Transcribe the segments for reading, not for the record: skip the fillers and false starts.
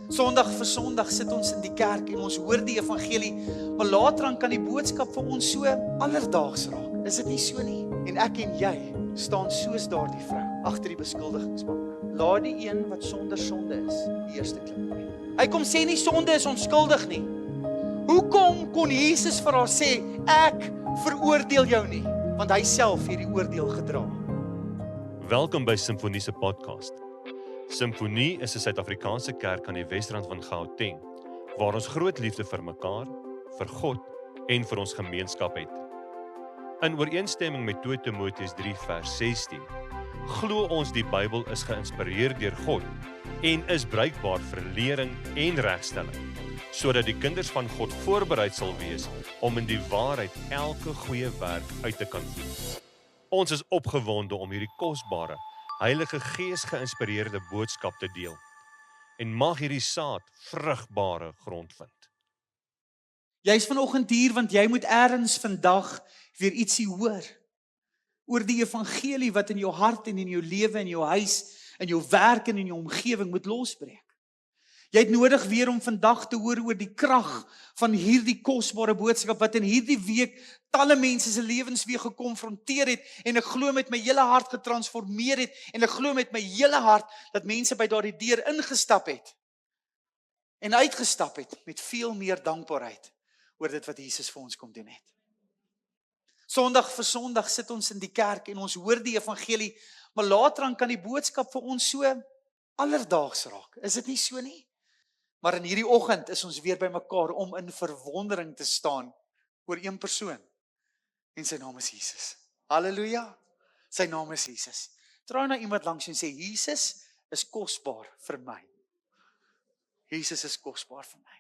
Sondag vir Sondag sit ons in die kerk en ons hoor die evangelie, maar later dan kan die boodskap vir ons so alledaags raak. Is dit nie so nie? En ek en jy staan soos daardie vrou agter die beskuldigingsbank. Laat die een wat sonder sonde is, die eerste klip gooi. Hy kom sê nie sonde is onskuldig nie. Hoekom kon Jesus vir haar sê, ek veroordeel jou nie? Want hy self het die oordeel gedra. Welkom by Simfonie se podcast. Simfonie is 'n Suid-Afrikaanse kerk aan die Wesrand van Gauteng, waar ons groot liefde vir mekaar, vir God en vir ons gemeenskap het. In ooreenstemming met 2 Timoteus 3 vers 16, glo ons die Bybel is geïnspireer deur God en is bruikbaar vir lering en regstelling, sodat die kinders van God voorbereid sal wees om in die waarheid elke goeie werk uit te kan voer. Ons is opgewonde om hierdie kosbare, Heilige Gees geïnspireerde boodskap te deel en mag hierdie saad vrugbare grond vind. Jy's vanoggend hier want jy moet eers vandag weer ietsie hoor oor die evangelie wat in jou hart en in jou lewe, in jou huis, in jou werk en in jou omgewing moet losbreek. Jy het nodig weer om vandag te hoor oor die krag van hierdie kosbare boodskap wat in hierdie week talle mense se lewens weer gekonfronteer het en ek glo met my hele hart getransformeer het en ek glo met my hele hart dat mense by daardie deur ingestap het en uitgestap het met veel meer dankbaarheid oor dit wat Jesus vir ons kom doen het. Sondag vir Sondag sit ons in die kerk en ons hoor die evangelie, maar later dan kan die boodskap vir ons so alledaags raak. Is dit nie so nie? Maar in hierdie oggend is ons weer by mekaar om in verwondering te staan oor een persoon. En sy naam is Jesus. Halleluja. Sy naam is Jesus. Draai na iemand langs jou en sê, Jesus is kosbaar vir my. Jesus is kosbaar vir my.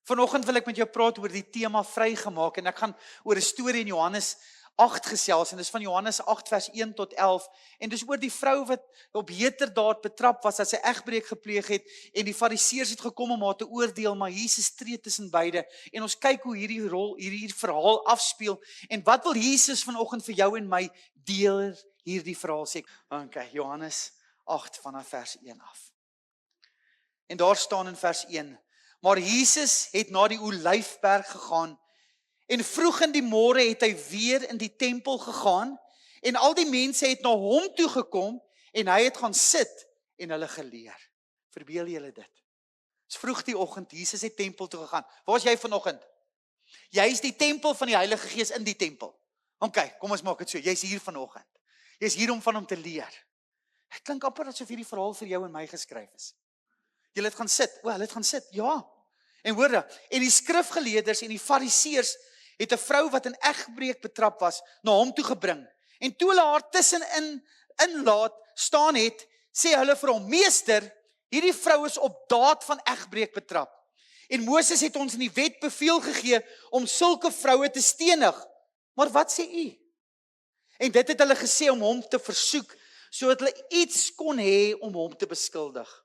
Vanoggend wil ek met jou praat oor die tema vrygemaak en ek gaan oor 'n storie in Johannes 8 gesels en dis van Johannes 8 vers 1 tot 11 en dis oor die vrou wat op heterdaad betrap was as sy egbreek gepleeg het en die fariseërs het gekom om haar te oordeel, maar Jesus tree tussen beide en ons kyk hoe hierdie verhaal afspeel en wat wil Jesus vanoggend vir jou en my deel hierdie verhaal sê. Okay, Johannes 8 vanaf vers 1 af. En daar staan in vers 1: Maar Jesus het na die Olyfberg gegaan en vroeg in die môre het hy weer in die tempel gegaan en al die mense het na hom toe gekom en hy het gaan sit en hulle geleer. Verbeel julle dit? Dis vroeg die oggend, Jesus het tempel toe gegaan. Waar is jy vanoggend? Jy is die tempel van die Heilige Gees in die tempel. Okay, kom ons maak dit so. Jy's hier vanoggend. Jy's hier om van hom te leer. Dit klink amper asof hierdie verhaal vir jou en my geskryf is. Julle het gaan sit. Hulle het gaan sit. Ja. En hoor, en die skrifgeleerders en die fariseërs het 'n vrou wat in egbreek betrap was, na hom toe gebring. En toe hulle haar tussenin inlaat staan het, sê hulle vir hom, Meester, hierdie vrou is op daad van egbreek betrap. En Moses het ons in die wet beveel gegee om sulke vroue te stenig. Maar wat sê u? En dit het hulle gesê om hom te versoek, sodat hulle iets kon hê om hom te beskuldig.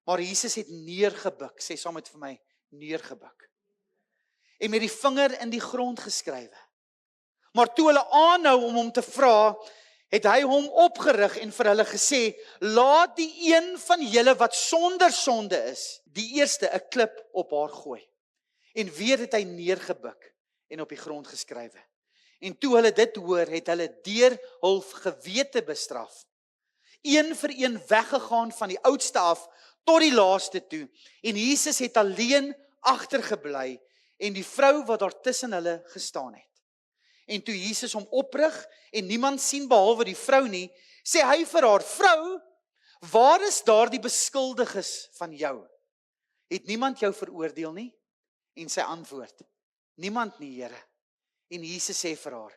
Maar Jesus het neergebuk, sê saam met vir my, neergebuk. En met die vinger in die grond geskrywe. Maar toe hulle aanhou om hom te vra, het hy hom opgerig en vir hulle gesê, laat die een van julle wat sonder sonde is, die eerste 'n klip op haar gooi. En weer het hy neergebuk en op die grond geskrywe. En toe hulle dit hoor, het hulle deur hul gewete bestraf. Een vir een weggegaan van die oudste af tot die laaste toe. En Jesus het alleen agtergebly en die vrou wat daar tussen hulle gestaan het. En toe Jesus hom oprig en niemand sien behalwe die vrou nie, sê hy vir haar, vrou, waar is daardie beskuldiges van jou? Het niemand jou veroordeel nie? En sy antwoord, niemand nie, Here. En Jesus sê vir haar,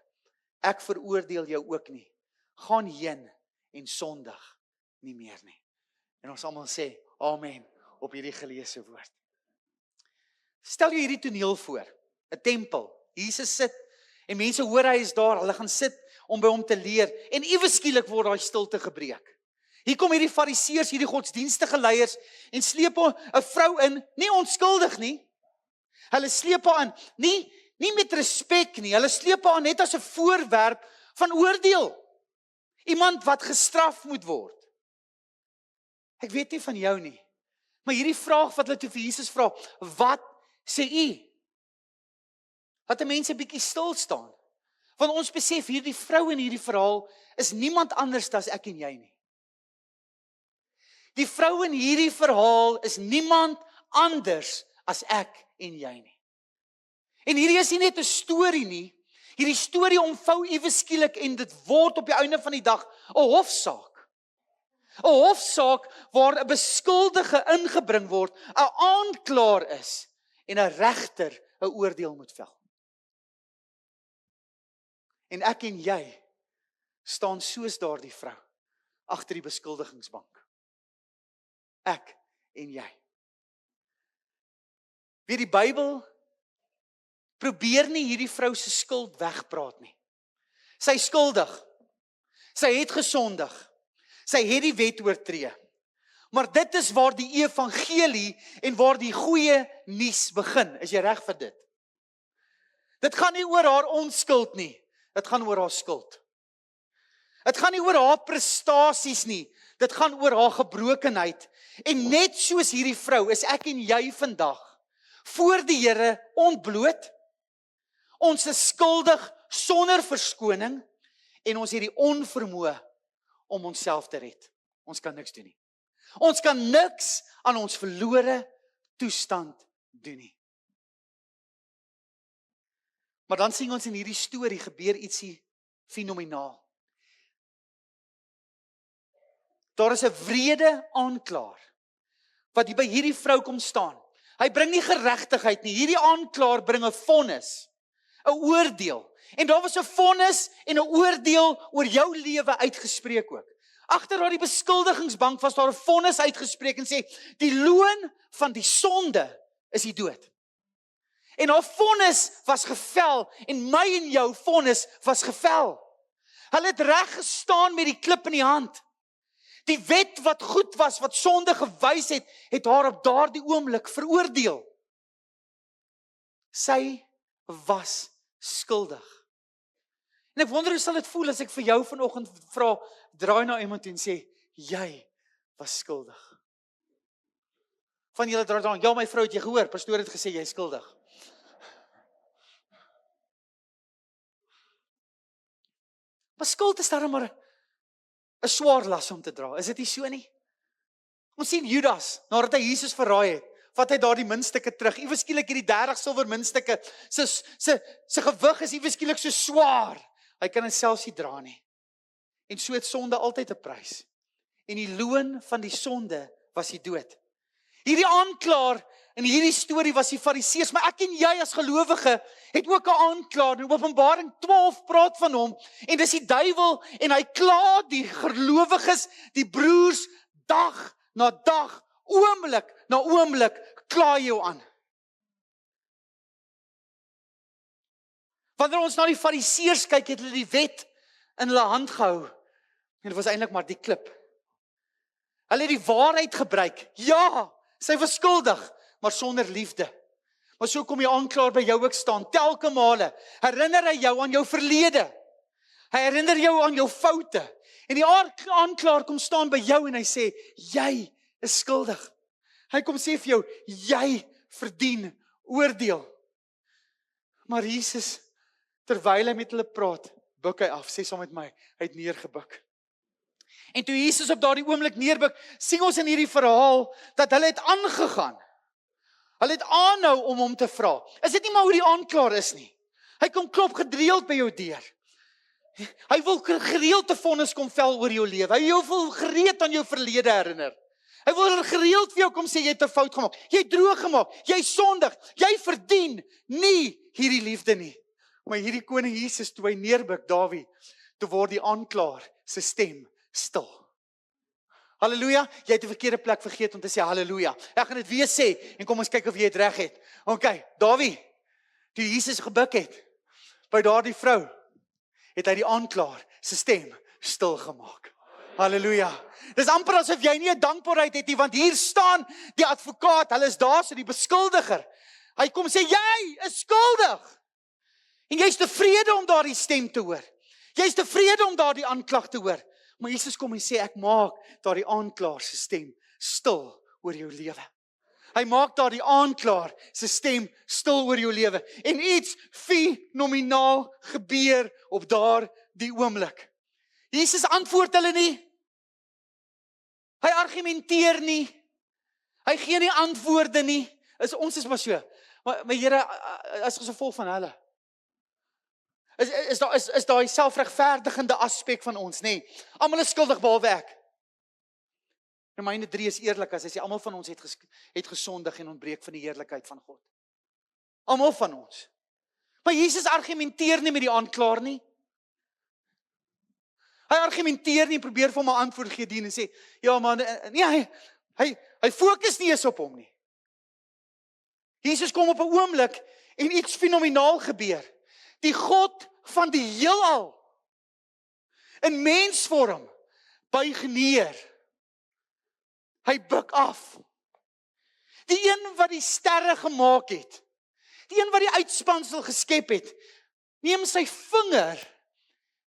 ek veroordeel jou ook nie. Gaan heen en sondig nie meer nie. En ons almal sê, amen, op hierdie geleesde woord. Stel jy hierdie toneel voor, 'n tempel. Jesus sit en mense hoor hy is daar, hulle gaan sit om by hom te leer en iewes skielik word daai stilte gebreek. Hier kom hierdie fariseërs, hierdie godsdienstige leiers en sleep 'n vrou in, nie onskuldig nie. Hulle sleep haar in, nie met respek nie, hulle sleep haar net as 'n voorwerp van oordeel. Iemand wat gestraf moet word. Ek weet nie van jou nie, maar hierdie vraag wat hulle toe vir Jesus vra, wat sê u? Laat die mense 'n bietjie stil staan. Want ons besef hierdie vrou in hierdie verhaal is niemand anders as ek en jy nie. Die vrou in hierdie verhaal is niemand anders as ek en jy nie. En hierdie is nie net 'n storie nie. Hierdie storie omvou ewe skielik en dit word op die einde van die dag 'n hofsaak. 'n Hofsaak waar 'n beskuldige ingebring word, 'n aanklaer is en 'n regter 'n oordeel moet vel. En ek en jy staan soos daardie vrou agter die beskuldigingsbank. Ek en jy. Wie die Bybel probeer nie hierdie vrou se skuld wegpraat nie. Sy is skuldig. Sy het gesondig. Sy het die wet oortree. Maar dit is waar die evangelie en waar die goeie nuus begin. Is jy reg vir dit? Dit gaan nie oor haar onskuld nie. Dit gaan oor haar skuld. Dit gaan nie oor haar prestasies nie. Dit gaan oor haar gebrokenheid. En net soos hierdie vrou is ek en jy vandag voor die Here ontbloot. Ons is skuldig sonder verskoning en ons het die onvermoë om onsself te red. Ons kan niks doen nie. Ons kan niks aan ons verlore toestand doen nie. Maar dan sien ons in hierdie storie gebeur ietsie fenomenaal. Daar is 'n wrede aanklaer wat hier by hierdie vrou kom staan. Hy bring nie geregtigheid nie. Hierdie aanklaer bring 'n vonnis, 'n oordeel. En daar was 'n vonnis en 'n oordeel oor jou lewe uitgespreek ook. Agter daardie beskuldigingsbank was daar 'n vonnis uitgespreek en sê die loon van die sonde is die dood. En haar vonnis was gevel en my en jou vonnis was gevel. Hulle het reg gestaan met die klip in die hand. Die wet wat goed was, wat sonde gewys het, het haar op daardie oomblik veroordeel. Sy was skuldig. En ek wonder hoe sal dit voel as ek vir jou vanoggend vra, draai na iemand en sê, jy was skuldig. Van julle draai dan, ja my vrou, het jy gehoor, pastoor het gesê jy is skuldig. Maar skuld is darem maar 'n swaar las om te dra, is dit nie so nie? Ons sien Judas, nadat hy Jesus verraai het, vat hy daardie muntstukke terug. Iewes skielik hierdie 30 silwer muntstukke, sy gewig is iewes skielik so swaar. Hy kan dit selfs nie dra nie. En so het sonde altyd 'n prys. En die loon van die sonde was die dood. Hierdie aanklaer in hierdie storie was die Fariseërs, maar ek en jy as gelowige het ook 'n aanklaer. In Openbaring 12 praat van hom en dis die duiwel en hy kla die gelowiges, die broers dag na dag, oomblik na oomblik kla jou aan. Wanneer ons na die Fariseërs kyk, het hulle die wet in hulle hand gehou. En dit was eintlik maar die klip. Hulle het die waarheid gebruik. Ja, sy was skuldig, maar sonder liefde. Maar so kom die aanklaer by jou ook staan, telke male. Herinner hy jou aan jou verlede. Hy herinner jou aan jou foute. En die aanklaer kom staan by jou en hy sê, jy is skuldig. Hy kom sê vir jou, jy verdien oordeel. Maar Jesus, terwyl hy met hulle praat, buk hy af, sê saam met my, hy het neergebuk. En toe Jesus op daardie oomblik neerbuk, sien ons in hierdie verhaal, dat hulle het aangegaan. Hulle het aanhou om hom te vra. Is dit nie maar hoe die aanklaer is nie? Hy kom klop gereeld by jou deur. Hy wil gereeld 'n vonnis kom vel oor jou lewe. Hy wil gereeld aan jou verlede herinner. Hy wil gereeld vir jou kom sê, jy het 'n fout gemaak. Jy het droog gemaak. Jy sondig. Jy verdien nie hierdie liefde nie. Maar hierdie koning Jesus, toe hy neerbuk, Dawie, toe word die aanklaer se stem stil. Halleluja, jy het 'n verkeerde plek vergeet om te sê halleluja. Ek gaan dit weer sê en kom ons kyk of jy dit reg het. OK, Dawie, toe Jesus gebuk het by daardie vrou, het hy die aanklaer se stem stil gemaak. Halleluja. Dis amper asof jy nie 'n dankbaarheid het nie, want hier staan die advokaat, hulle is daar so die beskuldiger. Hy kom sê jy is skuldig. En jy's tevrede om daardie stem te hoor. Jy's tevrede om daardie aanklag te hoor. Maar Jesus kom en sê, ek maak daardie aanklaer se stem stil oor jou lewe. Hy maak daardie aanklaer se stem stil oor jou lewe. En iets fenomenaal gebeur op daardie oomblik. Jesus antwoord hulle nie. Hy argumenteer nie. Hy gee nie antwoorde nie. Ons is maar so. Maar Here, as gevolg van hulle. Is daai selfregverdigende aspek van ons, nê? Almal is skuldig behalwe ek. Romeine 3 is eerlik as hy sê almal van ons het gesondig en ontbreek van die heerlikheid van God. Almal van ons. Maar Jesus argumenteer nie met die aanklaer nie. Hy argumenteer nie, probeer vir hom 'n antwoord gee dien en sê, ja man, nee, hy fokus nie eens op hom nie. Jesus kom op 'n oomblik en iets fenomenaal gebeur. Die God van die heelal in mensvorm buig neer. Hy buig af. Die een wat die sterre gemaak het, die een wat die uitspansel geskep het, neem sy vinger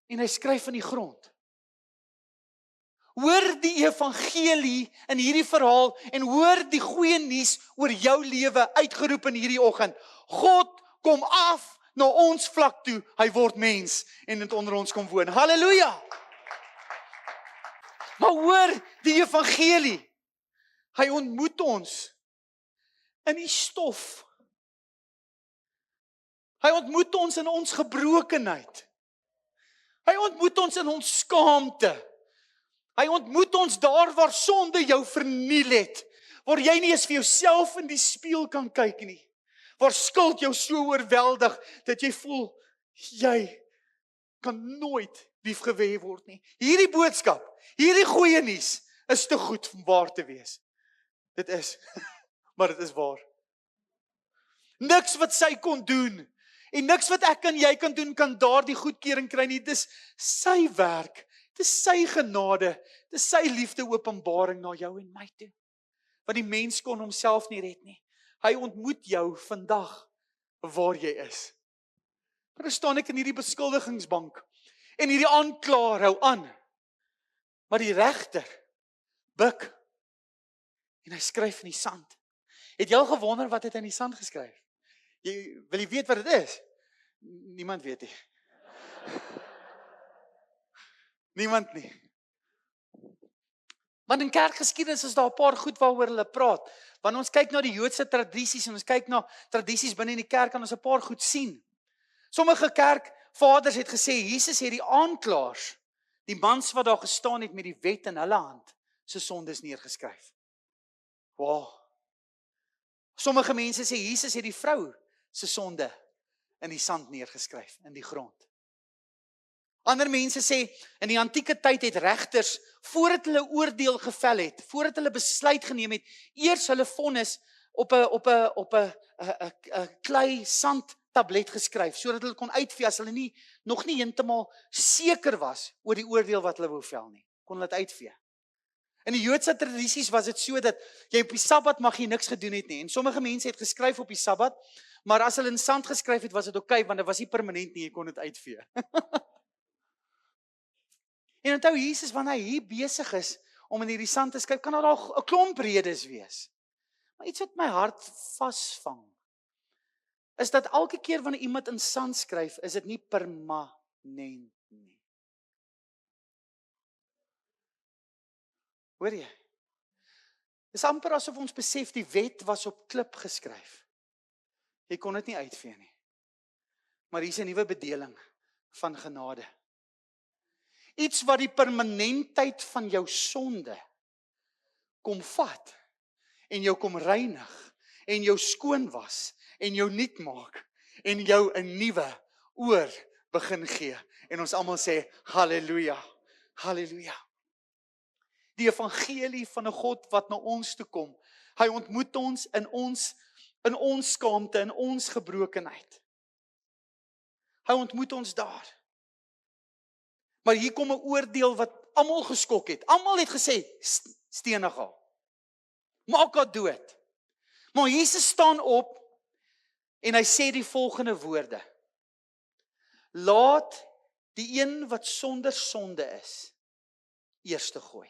en hy skryf in die grond. Hoor die evangelie in hierdie verhaal en hoor die goeie nuus oor jou lewe uitgeroep in hierdie oggend. God kom af na ons vlak toe, hy word mens en het onder ons kom woon. Halleluja! Maar hoor die evangelie, hy ontmoet ons in die stof. Hy ontmoet ons in ons gebrokenheid. Hy ontmoet ons in ons skaamte. Hy ontmoet ons daar waar sonde jou verniel het, waar jy nie eens vir jouself in die spieël kan kyk nie, waar skuld jou so oorweldig, dat jy voel, jy kan nooit liefgewe word nie. Hierdie boodskap, hierdie goeie nuus, is te goed om waar te wees. Dit is, maar dit is waar. Niks wat sy kon doen, en niks wat ek en jy kan doen, kan daardie goedkeuring kry nie. Dis sy werk, dis sy genade, dis sy liefde openbaring na jou en my toe. Want die mens kon homself nie red nie. Hy ontmoet jou vandag waar jy is. Maar dan staan ek in hierdie beskuldigingsbank en hierdie aanklaer hou aan. Maar die regter buig en hy skryf in die sand. Het jy al gewonder wat het hy in die sand geskryf? Wil jy weet wat dit is? Niemand weet nie. Niemand nie. Want in kerkgeskiedenis is daar 'n paar goed waaroor hulle praat. Wanneer ons kyk na die Joodse tradisies en ons kyk na tradisies binne in die kerk, kan ons 'n paar goed sien. Sommige kerkvaders het gesê Jesus het die aanklaers, die mans wat daar gestaan het met die wet in hulle hand, se sondes neergeskryf. Wow. Sommige mense sê Jesus het die vrou se sonde in die sand neergeskryf, in die grond. Ander mense sê, in die antieke tyd het regters, voordat hulle oordeel gevel het, voordat hulle besluit geneem het, eers hulle vonnis op 'n klei sandtablet geskryf, sodat hulle kon uitvee as hulle nog nie heeltemal seker was oor die oordeel wat hulle wou vel nie. Kon hulle dit uitvee. In die Joodse tradisies was dit so dat jy op die Sabbat mag jy niks gedoen het nie. En sommige mense het geskryf op die Sabbat, maar as hulle in sand geskryf het, was dit oké, want dit was nie permanent nie, jy kon dit uitvee. En onthou Jesus, wanneer hy hier besig is om in hierdie sand te skryf, kan daar al 'n klomp redes wees. Maar iets wat my hart vasvang, is dat elke keer wanneer iemand in sand skryf, is dit nie permanent nie. Hoor jy? Dit is amper asof ons besef die wet was op klip geskryf. Jy kon dit nie uitvee nie. Maar hier is 'n nuwe bedeling van genade. Iets wat die permanentheid van jou sonde kom vat en jou kom reinig en jou skoon was en jou nuut maak en jou 'n nuwe oor begin gee. En ons almal sê halleluja, halleluja. Die evangelie van 'n God wat na ons toe kom. Hy ontmoet ons in ons skaamte, in ons gebrokenheid. Hy ontmoet ons daar. Maar hier kom 'n oordeel wat almal geskok het. Almal het gesê, stenig haar. Maak haar dood. Maar Jesus staan op en hy sê die volgende woorde. Laat die een wat sonder sonde is, eerste gooi.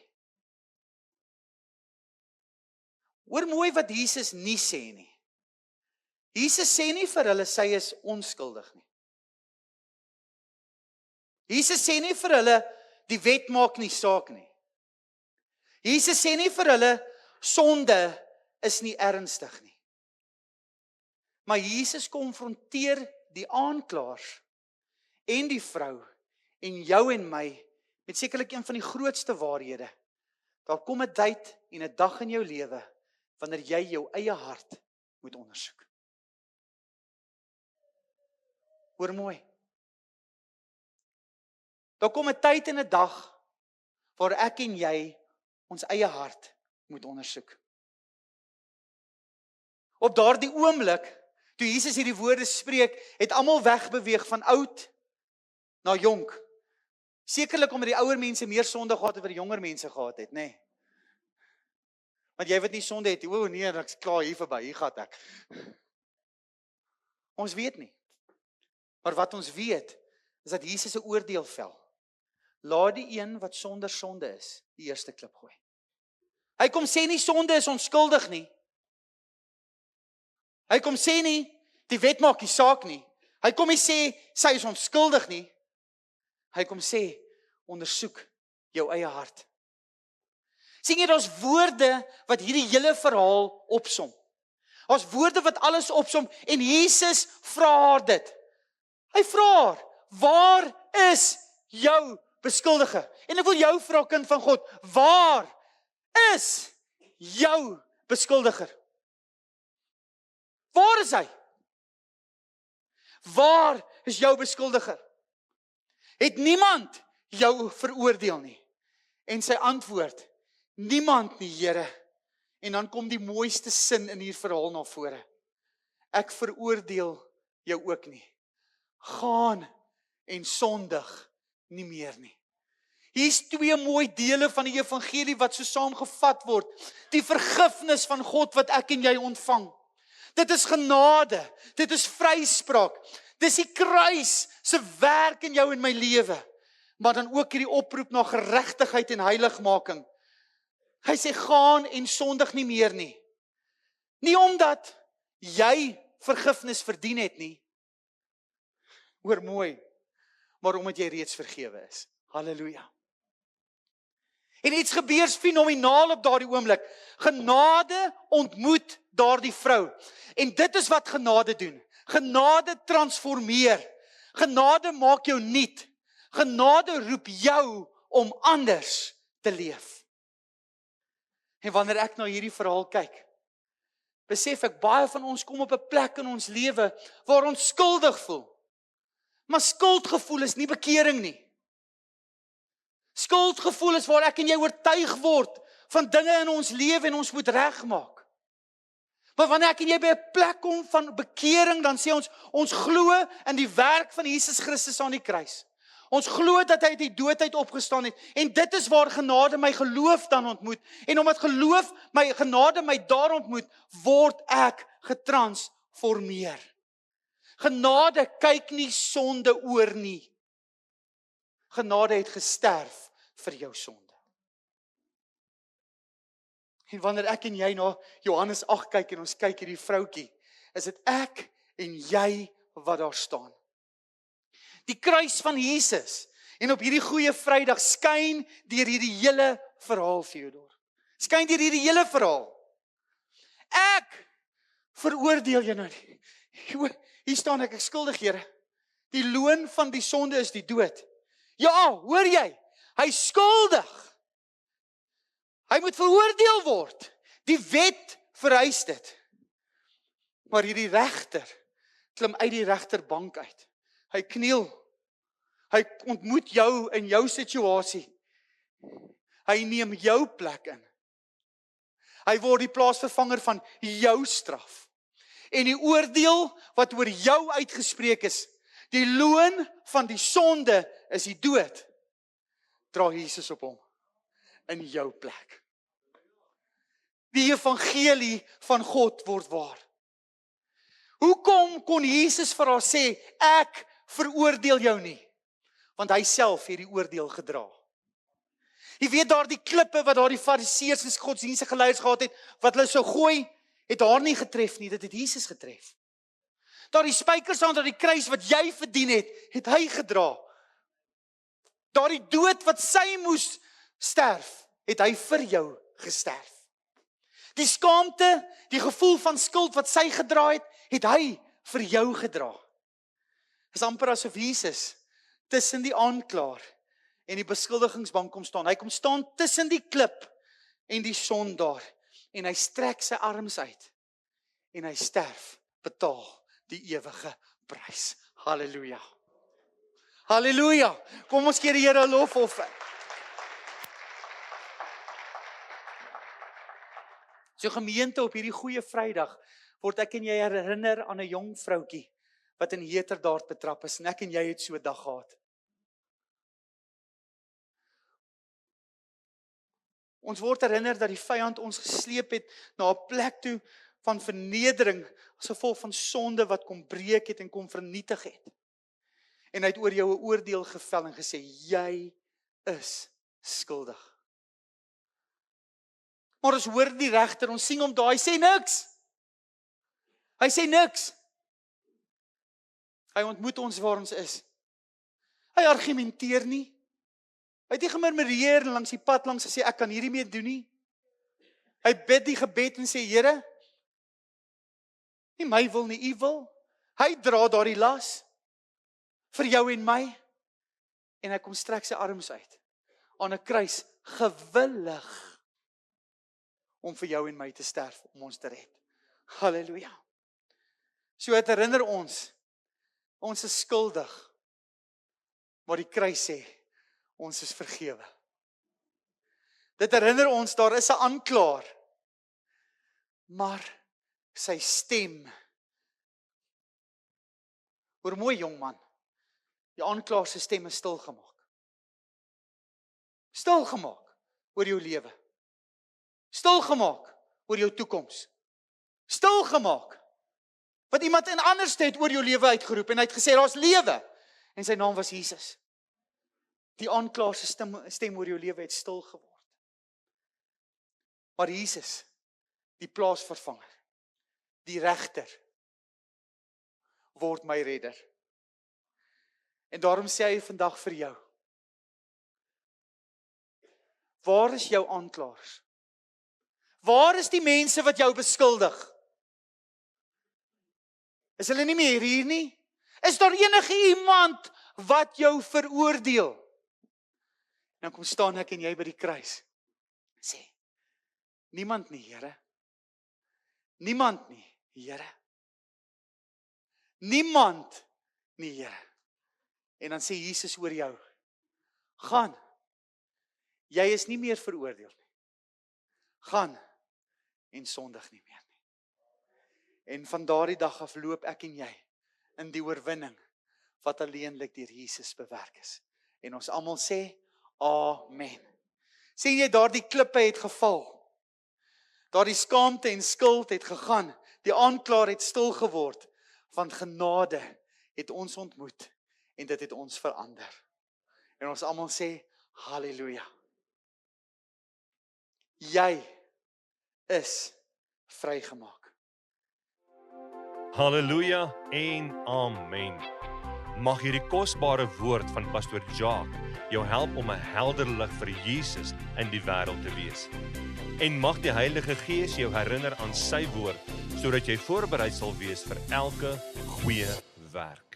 Hoor mooi wat Jesus nie sê nie. Jesus sê nie vir hulle, sy is onskuldig nie. Jesus sê nie vir hulle, die wet maak nie saak nie. Jesus sê nie vir hulle, sonde is nie ernstig nie. Maar Jesus konfronteer die aanklaers en die vrou en jou en my met sekerlik een van die grootste waarhede. Daar kom 'n tyd en 'n dag in jou lewe wanneer jy jou eie hart moet ondersoek. Hoor mooi. Daar kom 'n tyd en 'n dag waar ek en jy ons eie hart moet ondersoek. Op daardie oomblik, toe Jesus hierdie woorde spreek, het almal wegbeweeg van oud na jonk. Sekerlik omdat die ouer mense meer sonde gehad het as die jonger mense gehad het, nê? Nee. Want jy wat nie sonde het, o nee, ek's klaar hier verby, hier gaan ek. Ons weet nie. Maar wat ons weet, is dat Jesus 'n oordeel vel. Laat die een wat sonder sonde is, die eerste klip gooi. Hy kom sê nie sonde is onskuldig nie. Hy kom sê nie, die wet maak nie saak nie. Hy kom nie sê, sy is onskuldig nie. Hy kom sê, ondersoek jou eie hart. Sien jy, daar's woorde wat hierdie hele verhaal opsom. Daar's woorde wat alles opsom en Jesus vra haar dit. Hy vra haar, waar is jou beskuldiger? En ek wil jou vra, kind van God, waar is jou beskuldiger? Waar is hy? Waar is jou beskuldiger? Het niemand jou veroordeel nie? En sy antwoord, niemand nie, Here. En dan kom die mooiste sin in hierdie verhaal na vore. Ek veroordeel jou ook nie. Gaan en sondig nie meer nie. Hier's twee mooi dele van die evangelie wat so saamgevat word. Die vergifnis van God wat ek en jy ontvang. Dit is genade, dit is vryspraak. Dis die kruis se werk in jou en my lewe. Maar dan ook hierdie oproep na geregtigheid en heiligmaking. Hy sê gaan en sondig nie meer nie. Nie omdat jy vergifnis verdien het nie. Hoor mooi, maar omdat jy reeds vergewe is. Halleluja. En iets gebeur fenomenaal op daardie oomblik. Genade ontmoet daardie vrou. En dit is wat genade doen. Genade transformeer. Genade maak jou nuut. Genade roep jou om anders te leef. En wanneer ek na hierdie verhaal kyk, besef ek baie van ons kom op 'n plek in ons lewe waar ons skuldig voel. Maar skuldgevoel is nie bekering nie. Skuldgevoel is waar ek en jy oortuig word van dinge in ons lewe en ons moet regmaak. Maar wanneer ek en jy by 'n plek kom van bekering, dan sê ons glo in die werk van Jesus Christus aan die kruis. Ons glo dat hy uit die dood uit opgestaan het. En dit is waar genade my geloof dan ontmoet. En omdat genade my daar ontmoet, word ek getransformeer. Genade kyk nie sonde oor nie. Genade het gesterf vir jou sonde. En wanneer ek en jy na Johannes 8 kyk en ons kyk hierdie vroutjie, is dit ek en jy wat daar staan. Die kruis van Jesus. En op hierdie goeie Vrydag skyn deur hierdie hele verhaal, Theodor. Skyn deur hierdie hele verhaal. Ek veroordeel jou nou nie. Hier staan ek skuldig, Here. Die loon van die sonde is die dood. Ja, hoor jy? Hy is skuldig. Hy moet veroordeel word. Die wet vereis dit. Maar hierdie regter klim uit die regterbank uit. Hy kniel. Hy ontmoet jou in jou situasie. Hy neem jou plek in. Hy word die plaasvervanger van jou straf. En die oordeel wat oor jou uitgespreek is, die loon van die sonde is die dood, dra Jesus op hom in jou plek. Die evangelie van God word waar. Hoekom kon Jesus vir haar sê, ek veroordeel jou nie? Want hy self het die oordeel gedra. Jy weet daardie klippe wat daardie fariseërs en godsdienstige leiers gehad het, wat hulle sou gooi, het haar nie getref nie, dit het Jesus getref. Daardie spykers aan daardie kruis wat jy verdien het hy gedra. Daardie dood wat sy moes sterf, het hy vir jou gesterf. Die skaamte, die gevoel van skuld wat sy gedra het hy vir jou gedra. Dit is amper asof Jesus tussen die aanklaer en die beskuldigingsbank kom staan. Hy kom staan tussen die klip en die sondaar en hy strek sy arms uit en hy sterf, betaal die ewige prys. Halleluja. Halleluja. Kom ons gee die Here 'n lofoffer. So gemeente, op hierdie goeie Vrydag word ek en jy herinner aan 'n jong vroutjie wat in heterdaad betrap is en ek en jy het so 'n dag gehad. Ons word herinner dat die vyand ons gesleep het na 'n plek toe van vernedering as gevolg van sonde wat kom breek het en kom vernietig het. En hy het oor jou 'n oordeel gevel en gesê, jy is skuldig. Maar ons hoor die regter, ons sien hom daar, hy sê niks. Hy sê niks. Hy ontmoet ons waar ons is. Hy argumenteer nie. Hy het nie gemurmureer langs die pad langs gesê, ek kan hierdie mee doen nie. Hy bid die gebed en sê, Here, nie my wil nie, U wil. Hy dra daardie las vir jou en my. En hy kom strek sy arms uit aan 'n kruis, gewillig om vir jou en my te sterf, om ons te red. Halleluja. So het herinner ons is skuldig, maar die kruis sê, ons is vergewe. Dit herinner ons, daar is 'n aanklaer, maar sy stem, hoor mooi jong man, die aanklaer se stem is stilgemaak. Stilgemaak oor jou lewe. Stilgemaak oor jou toekoms. Stilgemaak wat iemand in anders het oor jou lewe uitgeroep en hy het gesê, daar's lewe. En sy naam was Jesus. Die aanklaer se stem oor jou lewe het stil geword. Maar Jesus, die plaasvervanger, die regter, word my redder. En daarom sê hy vandag vir jou, waar is jou aanklaers? Waar is die mense wat jou beskuldig? Is hulle nie meer hier nie? Is daar enige iemand wat jou veroordeel? En dan kom staan ek en jy by die kruis. Sê, niemand nie, Here. Niemand nie, Here. Niemand nie, Here. En dan sê Jesus oor jou, gaan, jy is nie meer veroordeel nie. Gaan en sondig nie meer nie. En van daardie dag af loop ek en jy in die oorwinning wat alleenlik deur Jesus bewerk is. En ons almal sê, amen. Sien jy, daardie klippe het geval. Daardie skaamte en skuld het gegaan. Die aanklaer het stil geword. Want genade het ons ontmoet en dit het ons verander. En ons almal sê, halleluja. Jy is vrygemaak. Halleluja en amen. Mag hierdie kosbare woord van Pastor Jacques jou help om 'n helder lig vir Jesus in die wêreld te wees. En mag die Heilige Gees jou herinner aan sy woord, sodat jy voorberei sal wees vir elke goeie werk.